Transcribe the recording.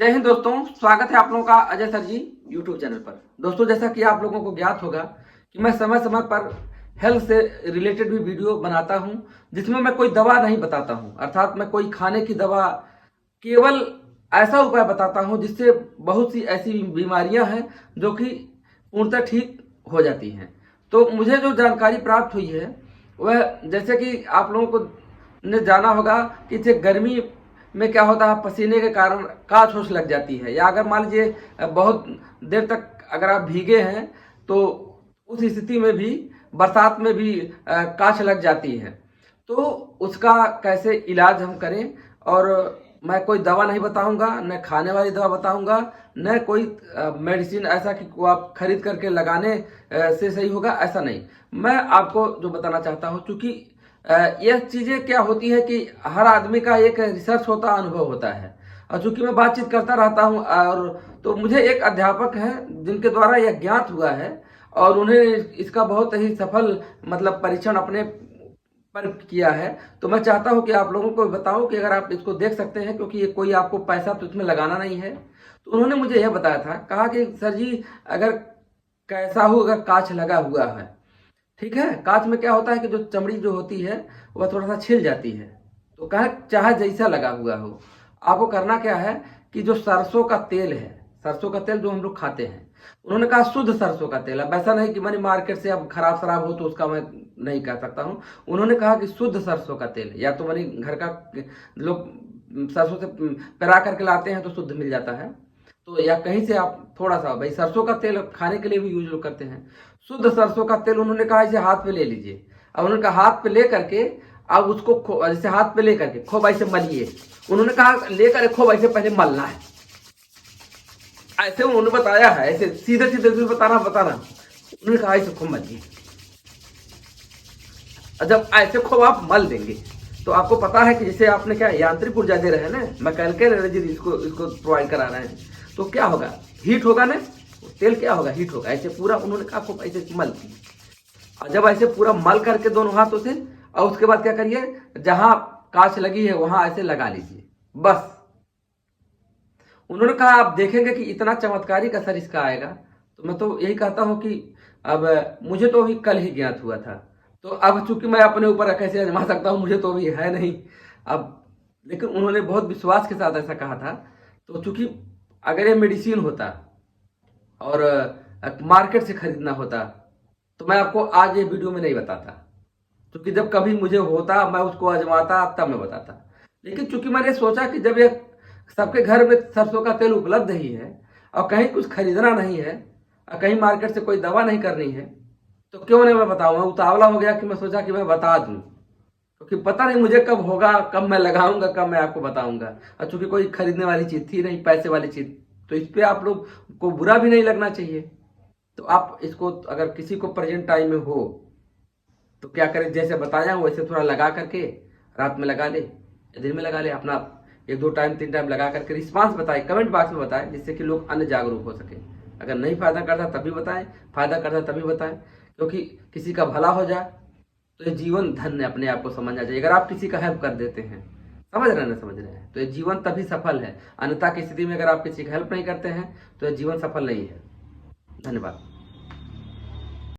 जय हिंद दोस्तों, स्वागत है आप लोगों का अजय सर जी यूट्यूब चैनल पर। दोस्तों, जैसा कि आप लोगों को ज्ञात होगा कि मैं समय समय पर हेल्थ से रिलेटेड भी वीडियो बनाता हूं, जिसमें मैं कोई दवा नहीं बताता हूं। अर्थात मैं कोई खाने की दवा, केवल ऐसा उपाय बताता हूं जिससे बहुत सी ऐसी बीमारियां हैं जो कि पूर्णतः ठीक हो जाती हैं। तो मुझे जो जानकारी प्राप्त हुई है वह, जैसे कि आप लोगों को ने जाना होगा कि इसे गर्मी में क्या होता है, पसीने के कारण काछ होश लग जाती है, या अगर मान लीजिए बहुत देर तक अगर आप भीगे हैं तो उस स्थिति में भी, बरसात में भी काछ लग जाती है। तो उसका कैसे इलाज हम करें, और मैं कोई दवा नहीं बताऊंगा, न खाने वाली दवा बताऊंगा, न कोई मेडिसिन ऐसा कि वो आप खरीद करके लगाने से सही होगा, ऐसा नहीं। मैं आपको जो बताना चाहता हूं, चूंकि यह चीजें क्या होती है कि हर आदमी का एक रिसर्च होता, अनुभव होता है। और चूंकि मैं बातचीत करता रहता हूं, और तो मुझे एक अध्यापक हैं जिनके द्वारा यह ज्ञात हुआ है, और उन्हें इसका बहुत ही सफल मतलब परीक्षण अपने पर किया है। तो मैं चाहता हूं कि आप लोगों को बताऊं कि अगर आप इसको देख सकते हैं, क्योंकि ये कोई आपको पैसा तो इसमें लगाना नहीं है। तो उन्होंने मुझे यह बताया था, कहा कि सर जी, अगर कैसा हो, अगर कांच लगा हुआ है, ठीक है, कांच में क्या होता है कि जो चमड़ी जो होती है वह थोड़ा सा छिल जाती है। तो कहा चाहे जैसा लगा हुआ हो, आपको करना क्या है कि जो सरसों का तेल है, सरसों का तेल जो हम लोग खाते हैं, उन्होंने कहा शुद्ध सरसों का तेल। अब ऐसा नहीं कि मैंने मार्केट से अब खराब शराब हो तो उसका मैं नहीं कह सकता हूँ। उन्होंने कहा कि शुद्ध सरसों का तेल, या तो मैंने घर का लोग सरसों से पेरा करके लाते हैं तो शुद्ध मिल जाता है, तो या कहीं से आप थोड़ा सा, भाई सरसों का तेल खाने के लिए भी यूज लोग करते हैं। शुद्ध सरसों का तेल उन्होंने कहा इसे हाथ पे ले लीजिए। अब उन्होंने कहा हाथ पे ले करके, अब उसको जैसे हाथ पे ले करके खूब ऐसे मलिए। उन्होंने कहा लेकर खूब ऐसे पहले मलना है, ऐसे उन्होंने बताया है, ऐसे सीधे सीधे भी बताना। उन्होंने कहा ऐसे खूब मलिए। जब ऐसे खूब आप मल देंगे तो आपको पता है कि जैसे आपने क्या यांत्रिक ऊर्जा दे रहे हैं ना, मैकेनिकल एनर्जी इसको इसको प्रोवाइड करा रहे हैं, तो क्या होगा, हीट होगा ना, तेल क्या होगा, हीट होगा। ऐसे पूरा उन्होंने कहा आपको ऐसे मल दिए, और जब ऐसे पूरा मल करके दोनों हाथों से, और उसके बाद क्या करिए, जहां कांच लगी है वहां ऐसे लगा लीजिए, बस। उन्होंने कहा आप देखेंगे कि इतना चमत्कारिक असर इसका आएगा। तो मैं तो यही कहता हूं कि अब मुझे तो अभी कल ही ज्ञात हुआ था, तो अब चूंकि मैं अपने ऊपर कैसे आजमा सकता हूं, मुझे तो अभी है नहीं अब, लेकिन उन्होंने बहुत विश्वास के साथ ऐसा कहा था। तो चूंकि अगर ये मेडिसिन होता और मार्केट से खरीदना होता, तो मैं आपको आज ये वीडियो में नहीं बताता, क्योंकि जब कभी मुझे होता मैं उसको आजमाता, तब मैं बताता। लेकिन चूंकि मैंने सोचा कि जब ये सबके घर में सरसों का तेल उपलब्ध ही है, और कहीं कुछ खरीदना नहीं है, और कहीं मार्केट से कोई दवा नहीं करनी है, तो क्यों नहीं मैं बताऊं। मैं उतावला हो गया कि मैं सोचा कि मैं बता दूं, क्योंकि पता नहीं मुझे कब होगा, कब मैं लगाऊंगा, कब मैं आपको बताऊंगा। और चूंकि कोई खरीदने वाली चीज थी नहीं, पैसे वाली चीज, तो इस पे आप लोग को बुरा भी नहीं लगना चाहिए। तो आप इसको, अगर किसी को प्रेजेंट टाइम में हो तो क्या करें, जैसे बताया हूं वैसे थोड़ा लगा करके रात में लगा ले या दिन में लगा ले, अपना 1 2 टाइम 3 टाइम लगा करके रिस्पांस बताए, कमेंट बॉक्स में बताएं, जिससे कि लोग अन्य जागरूक हो सके। अगर नहीं फायदा करता तभी बताएं, फायदा करता तभी बताएं, क्योंकि किसी का भला हो जाए तो ये जीवन धन्य अपने आप को समझना चाहिए। अगर आप किसी का हेल्प कर देते हैं, समझ रहे हैं ना, समझ रहे हैं, तो ये जीवन तभी सफल है। अन्यथा की स्थिति में अगर आप किसी का हेल्प नहीं करते हैं तो ये जीवन सफल नहीं है। धन्यवाद।